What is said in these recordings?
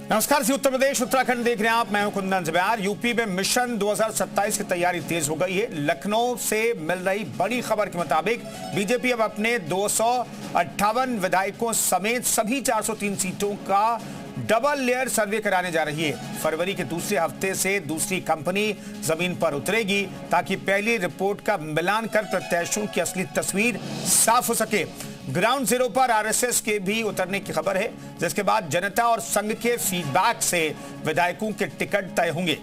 नमस्कार जी, उत्तर प्रदेश उत्तराखंड देख रहे हैं आप। मैं हूं कुंदन जब्यार। यूपी में मिशन 2027 की तैयारी तेज हो गई है। लखनऊ से मिल रही बड़ी खबर के मुताबिक बीजेपी अब अपने 258 विधायकों समेत सभी 403 सीटों का डबल लेयर सर्वे कराने जा रही है। फरवरी के दूसरे हफ्ते से दूसरी कंपनी जमीन पर उतरेगी ताकि पहली रिपोर्ट का मिलान कर प्रत्याशियों की असली तस्वीर साफ हो सके। ग्राउंड जीरो पर आरएसएस के भी उतरने की खबर है, जिसके बाद जनता और संघ के फीडबैक से विधायकों के टिकट तय होंगे।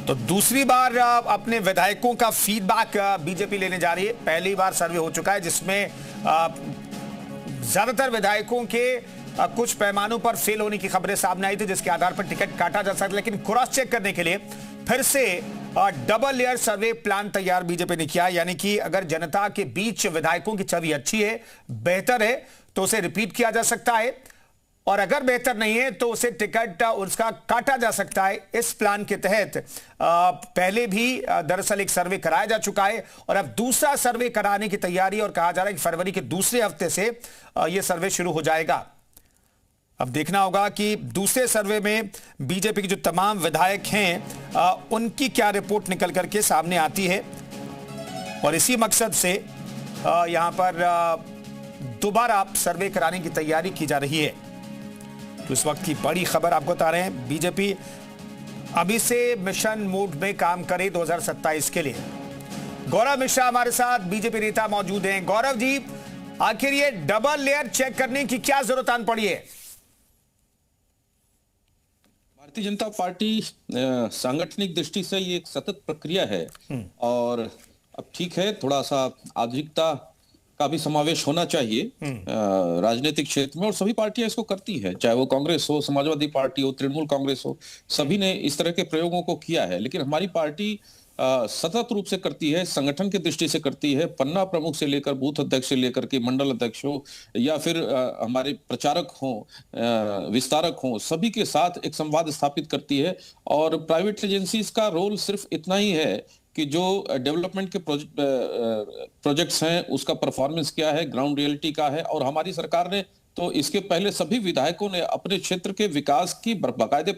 तो दूसरी बार अपने विधायकों का फीडबैक बीजेपी लेने जा रही है। पहली बार सर्वे हो चुका है जिसमें ज्यादातर विधायकों के कुछ पैमानों पर फेल होने की खबरें सामने आई थी, जिसके आधार पर टिकट काटा जा सकता। लेकिन क्रॉस चेक करने के लिए फिर से डबल लेयर सर्वे प्लान तैयार बीजेपी ने किया। यानी कि अगर जनता के बीच विधायकों की छवि अच्छी है, बेहतर है, तो उसे रिपीट किया जा सकता है, और अगर बेहतर नहीं है तो उसे टिकट उसका काटा जा सकता है। इस प्लान के तहत पहले भी दरअसल एक सर्वे कराया जा चुका है और अब दूसरा सर्वे कराने की तैयारी, और कहा जा रहा है कि फरवरी के दूसरे हफ्ते से यह सर्वे शुरू हो जाएगा। अब देखना होगा कि दूसरे सर्वे में बीजेपी के जो तमाम विधायक हैं उनकी क्या रिपोर्ट निकल करके सामने आती है, और इसी मकसद से यहां पर दोबारा सर्वे कराने की तैयारी की जा रही है। तो इस वक्त की बड़ी खबर आपको बता रहे हैं, बीजेपी अभी से मिशन मोड में काम करे 2027 के लिए। गौरव मिश्रा हमारे साथ बीजेपी नेता मौजूद हैं। गौरव जी, आखिर ये डबल लेयर चेक करने की क्या जरूरत आन पड़ी है? भारतीय जनता पार्टी सांगठनिक दृष्टि से ये एक सतत प्रक्रिया है, और अब ठीक है, थोड़ा सा आधुनिकता का भी समावेश होना चाहिए राजनीतिक क्षेत्र में, और सभी पार्टियां इसको करती है, चाहे वो कांग्रेस हो, समाजवादी पार्टी हो, तृणमूल कांग्रेस हो, सभी ने इस तरह के प्रयोगों को किया है। लेकिन हमारी पार्टी सतत रूप से करती है, संगठन की दृष्टि से करती है। पन्ना प्रमुख से लेकर बूथ अध्यक्ष से लेकर के मंडल अध्यक्ष हो, या फिर हमारे प्रचारक हो, विस्तारक हो, सभी के साथ एक संवाद स्थापित करती है। और प्राइवेट एजेंसीज का रोल सिर्फ इतना ही है कि जो डेवलपमेंट के प्रोजेक्ट्स हैं उसका परफॉर्मेंस क्या है, ग्राउंड रियलिटी का है। और हमारी सरकार ने तो इसके पहले सभी विधायकों ने अपने क्षेत्र के विकास की बाकायदे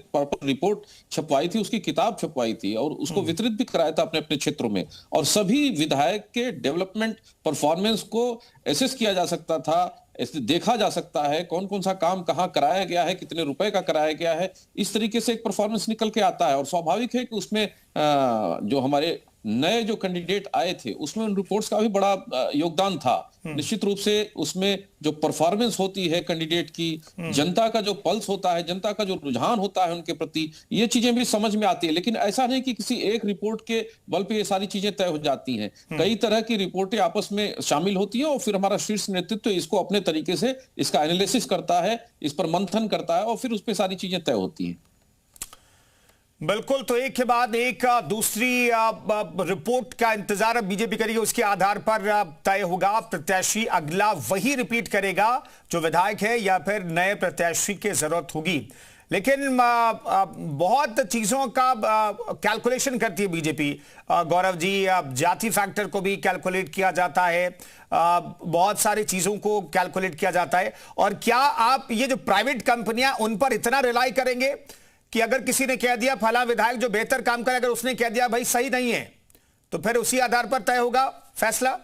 रिपोर्ट छपवाई थी, उसकी किताब छपवाई थी, और उसको वितरित भी कराया था अपने अपने क्षेत्रों में। और सभी विधायक के डेवलपमेंट परफॉर्मेंस को एसेस किया जा सकता था, देखा जा सकता है कौन कौन सा काम कहाँ कराया गया है, कितने रुपए का कराया गया है। इस तरीके से एक परफॉर्मेंस निकल के आता है, और स्वाभाविक है कि उसमें जो हमारे नए जो कैंडिडेट आए थे उसमें उन रिपोर्ट्स का भी बड़ा योगदान था। निश्चित रूप से उसमें जो परफॉर्मेंस होती है कैंडिडेट की, जनता का जो पल्स होता है, जनता का जो रुझान होता है उनके प्रति, ये चीजें भी समझ में आती है। लेकिन ऐसा नहीं कि किसी एक रिपोर्ट के बल पे ये सारी चीजें तय हो जाती हैं। कई तरह की रिपोर्टें आपस में शामिल होती हैं, और फिर हमारा शीर्ष नेतृत्व इसको अपने तरीके से इसका एनालिसिस करता है, इस पर मंथन करता है, और फिर उस पर सारी चीजें तय होती हैं। बिल्कुल, तो एक के बाद एक दूसरी रिपोर्ट का इंतजार अब बीजेपी करेगी, उसके आधार पर तय होगा प्रत्याशी अगला वही रिपीट करेगा जो विधायक है, या फिर नए प्रत्याशी की जरूरत होगी। लेकिन बहुत चीजों का कैलकुलेशन करती है बीजेपी। गौरव जी, जाति फैक्टर को भी कैलकुलेट किया जाता है, बहुत सारी चीजों को कैलकुलेट किया जाता है। और क्या आप ये जो प्राइवेट कंपनियां उन पर इतना रिलाई करेंगे कि अगर किसी ने कह दिया फला विधायक जो बेहतर काम करे, अगर उसने कह दिया भाई सही नहीं है, तो फिर उसी आधार पर तय होगा फैसला?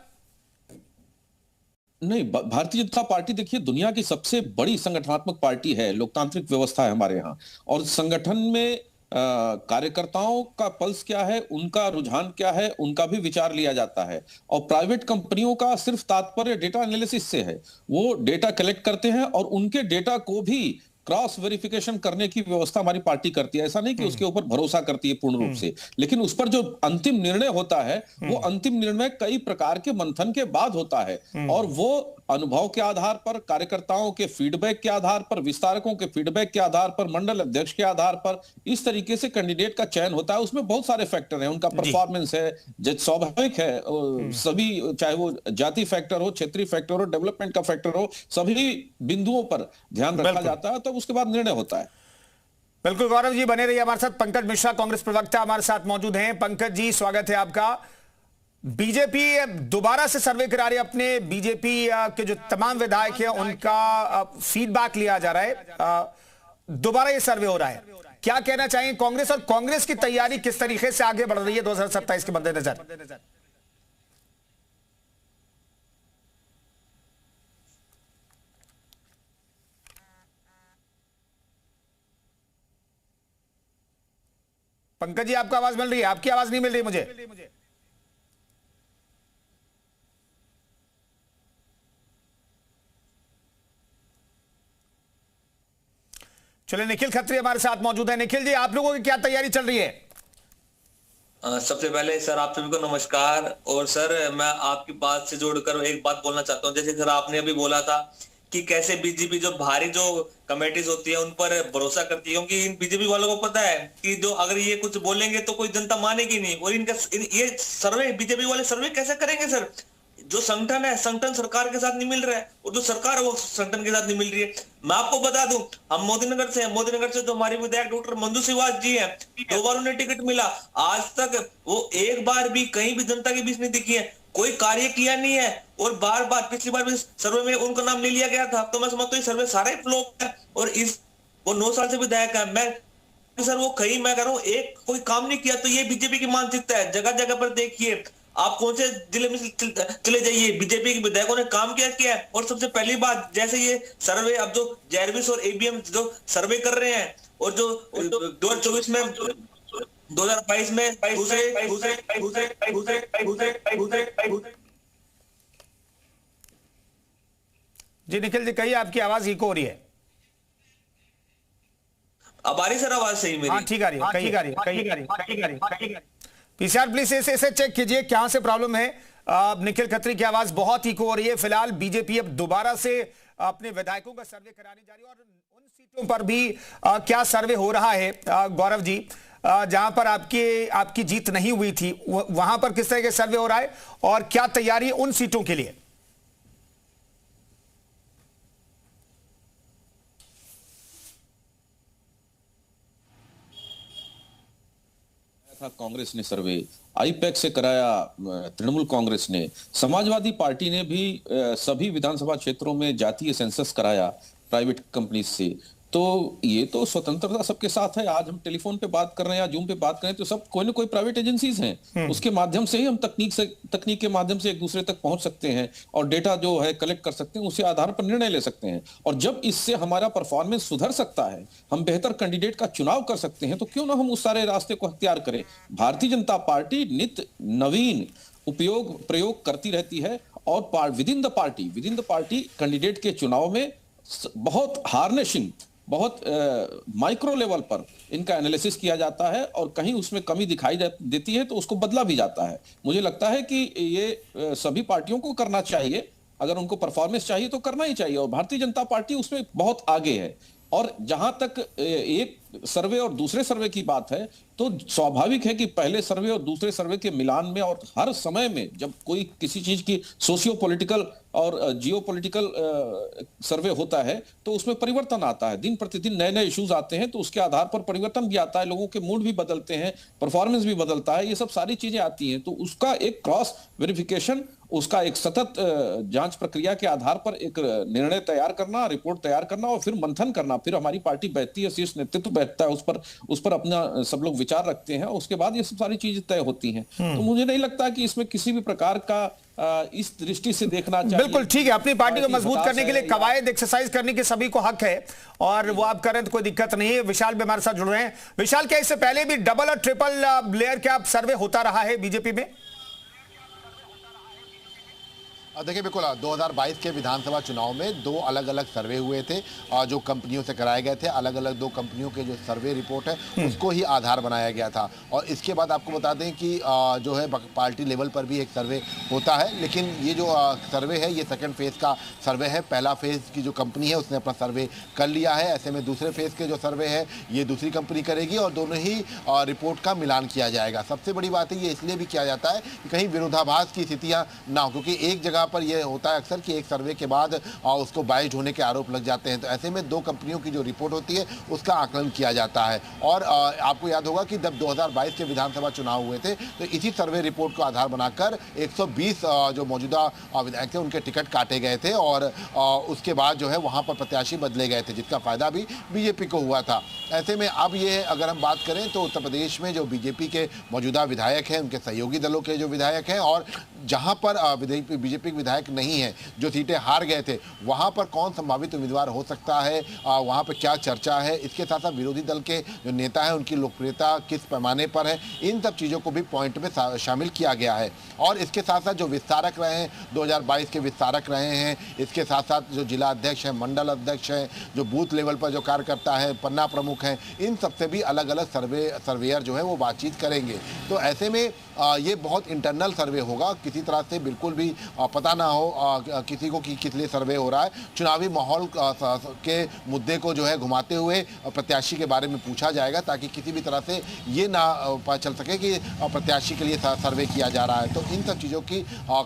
नहीं, भारतीय जनता पार्टी देखिए दुनिया की सबसे बड़ी संगठनात्मक पार्टी है, लोकतांत्रिक व्यवस्था है हमारे यहाँ, और संगठन में कार्यकर्ताओं का पल्स क्या है, उनका रुझान क्या है, उनका भी विचार लिया जाता है। और प्राइवेट कंपनियों का सिर्फ तात्पर्य डेटा एनालिसिस से है। वो डेटा कलेक्ट करते हैं और उनके डेटा को भी क्रॉस वेरिफिकेशन करने की व्यवस्था हमारी पार्टी करती है। ऐसा नहीं कि उसके ऊपर भरोसा करती है पूर्ण रूप से, लेकिन उस पर जो अंतिम निर्णय होता है वो अंतिम निर्णय कई प्रकार के मंथन के बाद होता है, और वो अनुभव के आधार पर, कार्यकर्ताओं के फीडबैक के आधार पर, विस्तारकों के फीडबैक के आधार पर, मंडल अध्यक्ष के आधार पर, इस तरीके से कैंडिडेट का चयन होता है। उसमें बहुत सारे फैक्टर हैं, उनका परफॉर्मेंस है, स्वाभाविक है, सभी, चाहे वो जाति फैक्टर हो, क्षेत्रीय फैक्टर हो, डेवलपमेंट का फैक्टर हो, सभी बिंदुओं पर ध्यान रखा जाता है, तब उसके बाद निर्णय होता है। बिल्कुल गौरव जी, बने रहिए हमारे साथ। पंकज मिश्रा, कांग्रेस प्रवक्ता, हमारे साथ मौजूद हैं। पंकज जी, स्वागत है आपका। बीजेपी दोबारा से सर्वे करा रही है। अपने बीजेपी के जो तमाम विधायक हैं उनका फीडबैक लिया जा रहा है। दोबारा ये सर्वे हो रहा है, क्या कहना चाहिए कांग्रेस, और कांग्रेस की तैयारी किस तरीके से आगे बढ़ रही है 2027 के मद्देनजर? पंकज जी, आपको आवाज मिल रही है? आपकी आवाज नहीं मिल रही मुझे। चलिए, निखिल खत्री हमारे साथ मौजूद है। निखिल जी, आप लोगों की क्या तैयारी चल रही है? सबसे पहले सर आप सभी को नमस्कार। और सर मैं आपकी बात से जोड़कर एक बात बोलना चाहता हूं। जैसे सर आपने अभी बोला था कि कैसे बीजेपी जो भारी जो कमेटीज होती है उन पर भरोसा करती है, क्योंकि इन बीजेपी वालों को पता है कि जो अगर ये कुछ बोलेंगे तो कोई जनता मानेगी नहीं। और ये सर्वे बीजेपी वाले सर्वे कैसे करेंगे सर? जो संगठन है, संगठन सरकार के साथ नहीं मिल रहा है, और जो सरकार है वो संगठन के साथ नहीं मिल रही है। मैं आपको बता दूं, हम मोदीनगर से हैं। मोदीनगर से जो हमारे विधायक डॉक्टर मंजू श्रीवास जी हैं, 2 बार उन्हें टिकट मिला। आज तक वो एक बार भी कहीं भी जनता के बीच नहीं दिखी है, कोई कार्य किया नहीं है। और बार बार पिछली बार भी सर्वे में उनका नाम नहीं लिया गया था। तो मैं समझता हूँ सर्वे सारा ही फ्लॉप है। और वो 9 साल से विधायक है। मैं सर वो कहीं मैं कह रहा हूँ एक कोई काम नहीं किया। तो ये बीजेपी की मानसिकता है। जगह जगह पर देखिए, आप कौन से जिले में चले जाइए, बीजेपी के विधायकों ने काम किया है। और सबसे पहली बात, जैसे ये सर्वे अब जो जैरविस और एबीएम जो सर्वे कर रहे हैं, और जो 2024 में 2022 में जी निखिल जी, कहिए, आपकी आवाज इको हो रही है। अब आ रही सर आवाज सही मेरी? हाँ, ठीक आ रही है। पीसीआर प्लीज इसे चेक कीजिए क्या से प्रॉब्लम है। निखिल खत्री की आवाज बहुत इको हो रही है। फिलहाल बीजेपी अब दोबारा से अपने विधायकों का सर्वे कराने जा रही है, और उन सीटों पर भी क्या सर्वे हो रहा है गौरव जी, जहां पर आपकी जीत नहीं हुई थी, वहां पर किस तरह के सर्वे हो रहा है और क्या तैयारी उन सीटों के लिए? था कांग्रेस ने सर्वे, आईपैक से कराया तृणमूल कांग्रेस ने, समाजवादी पार्टी ने भी सभी विधानसभा क्षेत्रों में जातीय सेंसस कराया प्राइवेट कंपनी से। तो ये तो स्वतंत्रता सबके साथ है। आज हम टेलीफोन पे बात कर रहे हैं या जूम पे बात कर रहे हैं, तो सब कोई ना कोई प्राइवेट एजेंसीज हैं। उसके माध्यम से ही हम तकनीक के माध्यम से एक दूसरे तक पहुंच सकते हैं और डेटा जो है कलेक्ट कर सकते हैं, उसी आधार पर निर्णय ले सकते हैं। और जब इससे हमारा परफॉर्मेंस सुधर सकता है, हम बेहतर कैंडिडेट का चुनाव कर सकते हैं, तो क्यों ना हम उस सारे रास्ते को अख्तियार करें। भारतीय जनता पार्टी नित्य नवीन प्रयोग करती रहती है, और विदिन द पार्टी कैंडिडेट के चुनाव में बहुत हार्नेसिंग, बहुत माइक्रो लेवल पर इनका एनालिसिस किया जाता है, और कहीं उसमें कमी दिखाई देती है तो उसको बदला भी जाता है। मुझे लगता है कि ये सभी पार्टियों को करना चाहिए। अगर उनको परफॉर्मेंस चाहिए तो करना ही चाहिए, और भारतीय जनता पार्टी उसमें बहुत आगे है। और जहां तक एक सर्वे और दूसरे सर्वे की बात है, तो स्वाभाविक है कि पहले सर्वे और दूसरे सर्वे के मिलान में, और हर समय में जब कोई किसी चीज की सोशियो पॉलिटिकल और जियो पॉलिटिकल सर्वे होता है, तो उसमें परिवर्तन आता है। दिन प्रतिदिन नए नए इश्यूज आते हैं, तो उसके आधार पर परिवर्तन भी आता है, लोगों के मूड भी बदलते हैं, परफॉर्मेंस भी बदलता है, ये सब सारी चीजें आती हैं। तो उसका एक क्रॉस वेरिफिकेशन, उसका एक सतत जांच प्रक्रिया के आधार पर एक निर्णय तैयार करना, रिपोर्ट तैयार करना, और फिर मंथन करना। फिर हमारी पार्टी बैठती है, शीर्ष नेतृत्व बैठता है, उस पर अपना सब लोग विचार रखते हैं, उसके बाद ये सब सारी चीजें तय होती हैं। तो मुझे नहीं लगता कि इसमें किसी भी प्रकार का इस दृष्टि से देखना चाहिए। बिल्कुल ठीक है, अपनी पार्टी को मजबूत करने के लिए कवायद एक्सरसाइज करने के सभी को हक है, और वो आप करें तो कोई दिक्कत नहीं है। विशाल भी हमारे साथ जुड़ रहे हैं। विशाल, क्या इससे पहले भी डबल और ट्रिपल लेयर का सर्वे होता रहा है बीजेपी में? देखिए, बिल्कुल 2022 के विधानसभा चुनाव में 2 अलग अलग सर्वे हुए थे, जो कंपनियों से कराए गए थे। अलग अलग 2 कंपनियों के जो सर्वे रिपोर्ट है उसको ही आधार बनाया गया था। और इसके बाद आपको बता दें कि जो है पार्टी लेवल पर भी एक सर्वे होता है, लेकिन ये जो सर्वे है ये सेकंड फेज का सर्वे है। पहला फेज की जो कंपनी है उसने अपना सर्वे कर लिया है, ऐसे में दूसरे फेज के जो सर्वे है ये दूसरी कंपनी करेगी, और दोनों ही रिपोर्ट का मिलान किया जाएगा। सबसे बड़ी बात है ये इसलिए भी किया जाता है कि कहीं विरोधाभास की स्थितियाँ ना हो, क्योंकि एक जगह पर यह होता है अक्सर कि एक सर्वे के बाद उसको बाइज्ड होने के आरोप लग जाते हैं। तो ऐसे में दो कंपनियों की जो रिपोर्ट होती है उसका आकलन किया जाता है। और आपको याद होगा कि जब 2022 के विधानसभा चुनाव हुए थे तो इसी सर्वे रिपोर्ट को आधार बनाकर 120 जो मौजूदा विधायक थे उनके टिकट काटे गए थे और उसके बाद जो है वहां पर प्रत्याशी बदले गए थे, जिसका फायदा भी बीजेपी को हुआ था। ऐसे में अब ये अगर हम बात करें तो उत्तर प्रदेश में जो बीजेपी के मौजूदा विधायक हैं, उनके सहयोगी दलों के जो विधायक हैं और जहां पर बीजेपी के विधायक नहीं है, जो सीटें हार गए थे, वहां पर कौन संभावित उम्मीदवार हो सकता है, वहां पर क्या चर्चा है, इसके साथ साथ विरोधी दल के जो नेता हैं उनकी लोकप्रियता किस पैमाने पर है, इन सब चीज़ों को भी पॉइंट में शामिल किया गया है। और इसके साथ साथ जो विस्तारक रहे हैं, 2022 के विस्तारक रहे हैं, इसके साथ साथ जो जिला अध्यक्ष हैं, मंडल अध्यक्ष हैं, जो बूथ लेवल पर जो कार्यकर्ता है, पन्ना प्रमुख हैं, इन सबसे भी अलग अलग सर्वेयर जो है वो बातचीत करेंगे। तो ऐसे में ये बहुत इंटरनल सर्वे होगा, किसी तरह से बिल्कुल भी पता ना हो किसी को कि किस लिए सर्वे हो रहा है। चुनावी माहौल के मुद्दे को जो है घुमाते हुए प्रत्याशी के बारे में पूछा जाएगा ताकि किसी भी तरह से ये ना पता चल सके कि प्रत्याशी के लिए सर्वे किया जा रहा है। तो इन सब चीज़ों की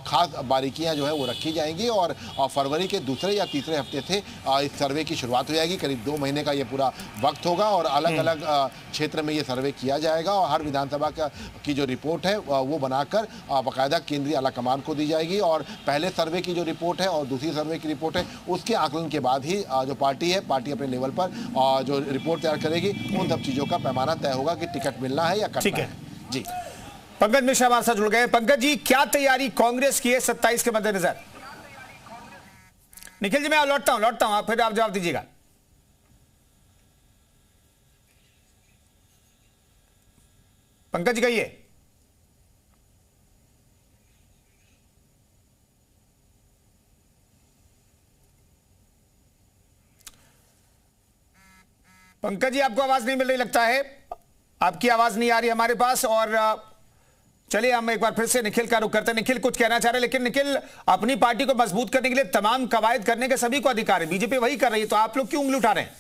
खास बारीकियां जो है वो रखी जाएंगी और फरवरी के दूसरे या तीसरे हफ्ते से इस सर्वे की शुरुआत हो जाएगी। करीब 2 महीने का ये पूरा वक्त होगा और अलग अलग क्षेत्र में ये सर्वे किया जाएगा और हर विधानसभा की जो रिपोर्ट है वो बनाकर बाकायदा केंद्रीय आला कमान को दी जाएगी और पहले सर्वे की जो रिपोर्ट है और दूसरी सर्वे की रिपोर्ट है उसके आकलन के बाद ही जो पार्टी अपने लेवल पर जो रिपोर्ट तैयार करेगी, उन सब चीज़ों का पैमाना तय होगा कि टिकट मिलना है या कटना है। जी, पंकज मिश्रा हमारे साथ जुड़ गए। पंकज जी, क्या तैयारी कांग्रेस की है 27 के मद्देनजर? निखिल जी मैं लौटता हूं, फिर आप जवाब दीजिएगा। पंकज जी कहिए। पंकज जी आपको आवाज नहीं मिल रही लगता है, आपकी आवाज नहीं आ रही हमारे पास। और चलिए हम एक बार फिर से निखिल का रुख करते हैं। निखिल कुछ कहना चाह रहे हैं, लेकिन निखिल अपनी पार्टी को मजबूत करने के लिए तमाम कवायद करने के सभी को अधिकार है, बीजेपी वही कर रही है, तो आप लोग क्यों उंगली उठा रहे हैं?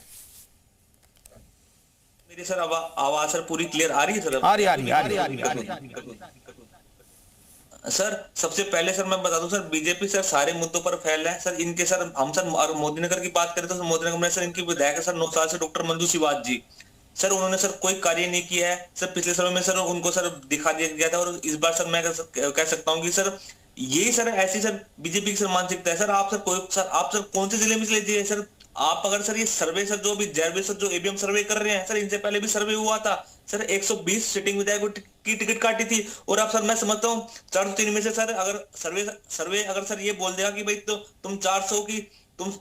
मेरी सर आवाज सर पूरी क्लियर आ रही है सर? आ रही। सर सबसे पहले सर मैं बता दूं सर, बीजेपी सर सारे मुद्दों पर फैल रहा है सर। इनके सर हम सर मोदीनगर की बात करें तो सर मोदीनगर में सर इनकी विधायक सर 9 साल से डॉक्टर मंजू सिवाज जी, सर उन्होंने सर कोई कार्य नहीं किया है सर। पिछले समय में सर उनको सर दिखा दिया गया था और इस बार सर मैं कह सकता हूँ कि सर यही सर ऐसी सर बीजेपी की सर मानसिकता है। सर आप सर कौन से जिले में लीजिए सर, आप अगर सर ये सर्वे सर जो भी जयवीर सर जो एबीएम सर्वे कर रहे हैं सर, इनसे पहले भी सर्वे हुआ था सर, 120 सिटिंग विधायकों की टिकट काटी थी। और अब सर मैं समझता हूँ 403 में से सर अगर सर्वे अगर सर ये बोल देगा कि भाई तो तुम 400 की तुम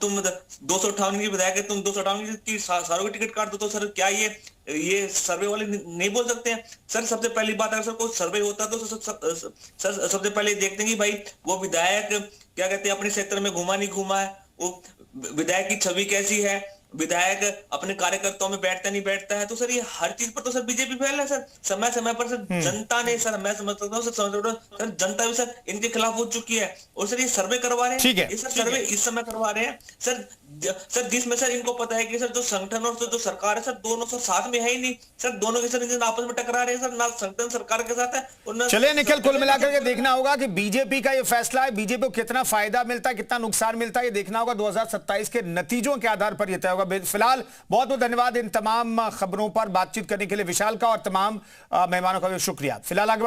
258 की विधायक है, तुम 258 की सारों की टिकट काट दो, तो सर क्या ये सर्वे वाले नहीं बोल सकते हैं? सर सबसे पहली बात, अगर सर कोई सर्वे होता तो सर सबसे पहले देखते हैं कि भाई वो विधायक क्या कहते हैं अपने क्षेत्र में घुमा नहीं घुमा है, वो विधायक की छवि कैसी है, विधायक अपने कार्यकर्ताओं में बैठता नहीं बैठता है। तो सर ये हर चीज पर तो सर बीजेपी फैल है सर। समय समय पर सर जनता ने सर मैं समझ सकता हूँ सर जनता भी सर इनके खिलाफ हो चुकी है और सर ये सर्वे करवा रहे हैं, ये सर सर्वे इस समय करवा रहे हैं सर जिसमें सर इनको पता है कि सर जो संगठन और जो सरकार है सर दोनों सर साथ में है ही नहीं सर, दोनों के सर आपस में टकरा रहे हैं सर, ना संगठन सरकार के साथ है और ना। चलिए निखिल, कुल मिलाकर के देखना होगा कि बीजेपी का ये फैसला है, बीजेपी को कितना फायदा मिलता है कितना नुकसान मिलता है, ये देखना होगा 2027 के नतीजों के आधार पर यह तय होगा। फिलहाल बहुत बहुत धन्यवाद इन तमाम खबरों पर बातचीत करने के लिए विशाल का और तमाम मेहमानों का भी शुक्रिया। फिलहाल आगे